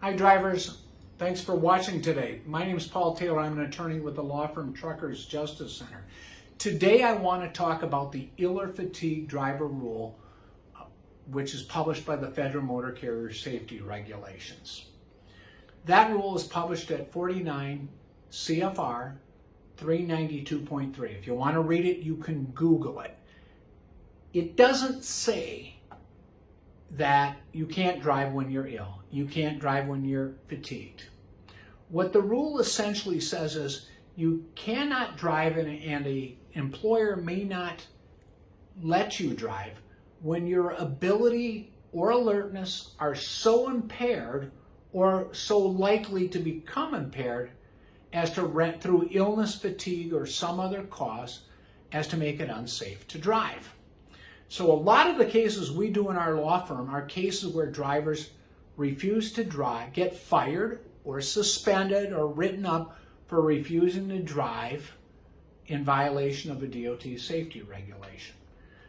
Hi drivers, thanks for watching today. My name is Paul Taylor. I'm an attorney with the law firm Truckers Justice Center. Today I want to talk about the ill or fatigued driver rule, which is published by the Federal Motor Carrier Safety Regulations. That rule is published at 49 CFR 392.3. If you want to read it, you can Google it. It doesn't say that you can't drive when you're ill. You can't drive when you're fatigued. What the rule essentially says is you cannot drive and an employer may not let you drive when your ability or alertness are so impaired or so likely to become impaired as to through illness, fatigue, or some other cause as to make it unsafe to drive. So a lot of the cases we do in our law firm are cases where drivers refuse to drive, get fired or suspended or written up for refusing to drive in violation of a DOT safety regulation.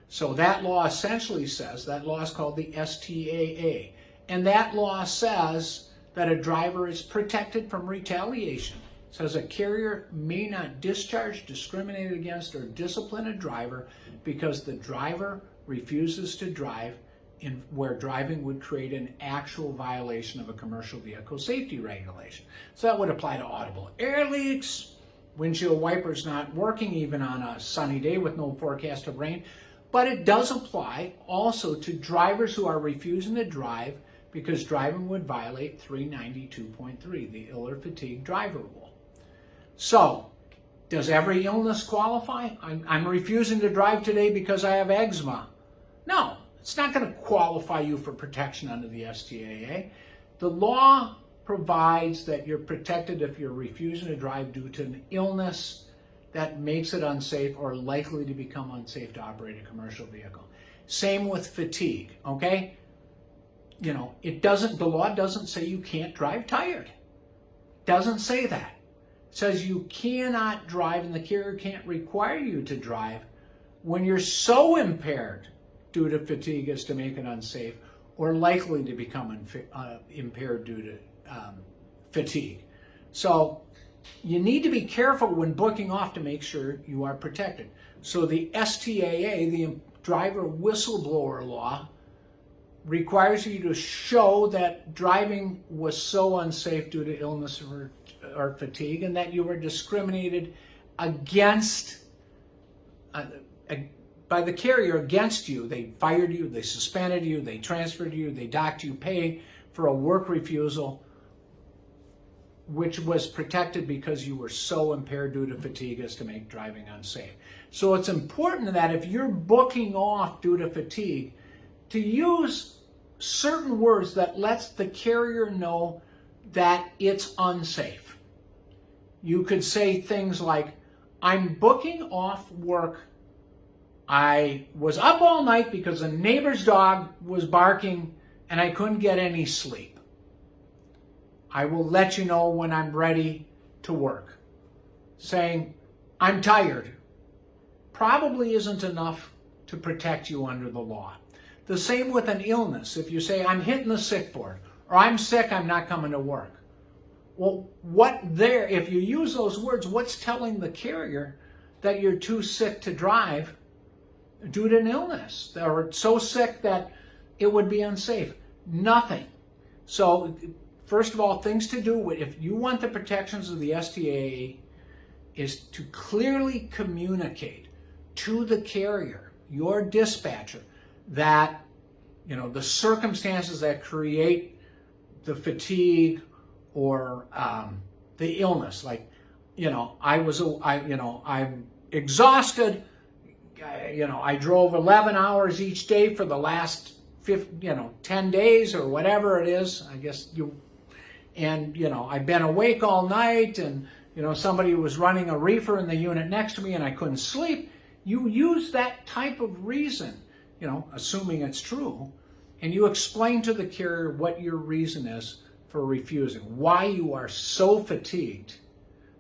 So that law essentially says, that law is called the STAA, and that law says that a driver is protected from retaliation. It says a carrier may not discharge, discriminate against, or discipline a driver because the driver refuses to drive in where driving would create an actual violation of a commercial vehicle safety regulation. So that would apply to audible air leaks, windshield wipers not working even on a sunny day with no forecast of rain, but it does apply also to drivers who are refusing to drive because driving would violate 392.3, the ill or fatigued driver rule. So, does every illness qualify? I'm refusing to drive today because I have eczema. No, it's not going to qualify you for protection under the STAA. The law provides that you're protected if you're refusing to drive due to an illness that makes it unsafe or likely to become unsafe to operate a commercial vehicle. Same with fatigue, okay? You know, the law doesn't say you can't drive tired. Doesn't say that. It says you cannot drive and the carrier can't require you to drive when you're so impaired due to fatigue as to make it unsafe or likely to become impaired due to fatigue. So you need to be careful when booking off to make sure you are protected. So the STAA, the driver whistleblower law, requires you to show that driving was so unsafe due to illness or fatigue and that you were discriminated against by the carrier against you. They fired you, they suspended you, they transferred you, they docked you pay for a work refusal, which was protected because you were so impaired due to fatigue as to make driving unsafe. So it's important that if you're booking off due to fatigue, to use certain words that lets the carrier know that it's unsafe. You could say things like, I'm booking off work. I was up all night because a neighbor's dog was barking and I couldn't get any sleep. I will let you know when I'm ready to work. Saying, I'm tired, probably isn't enough to protect you under the law. The same with an illness. If you say, I'm hitting the sick board, or I'm sick, I'm not coming to work. Well, if you use those words, what's telling the carrier that you're too sick to drive due to an illness, or so sick that it would be unsafe? Nothing. So, first of all, things to do with, if you want the protections of the STAA, is to clearly communicate to the carrier, your dispatcher, that, you know, the circumstances that create the fatigue or the illness, like, you know, I'm exhausted. I drove 11 hours each day for the last 10 days or whatever it is. I guess I've been awake all night, and somebody was running a reefer in the unit next to me, and I couldn't sleep. You use that type of reason, assuming it's true, and you explain to the carrier what your reason is for refusing, why you are so fatigued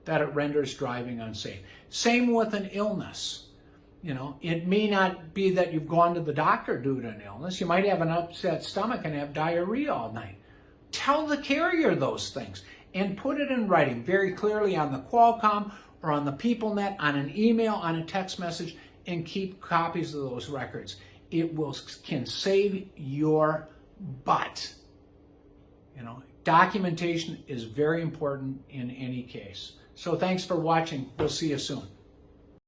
that it renders driving unsafe. Same with an illness. It may not be that you've gone to the doctor due to an illness. You might have an upset stomach and have diarrhea all night. tell the carrier those things and put it in writing very clearly on the Qualcomm or on the PeopleNet, on an email, on a text message, and keep copies of those records. It can save your butt. You know, documentation is very important in any case. So thanks for watching. We'll see you soon.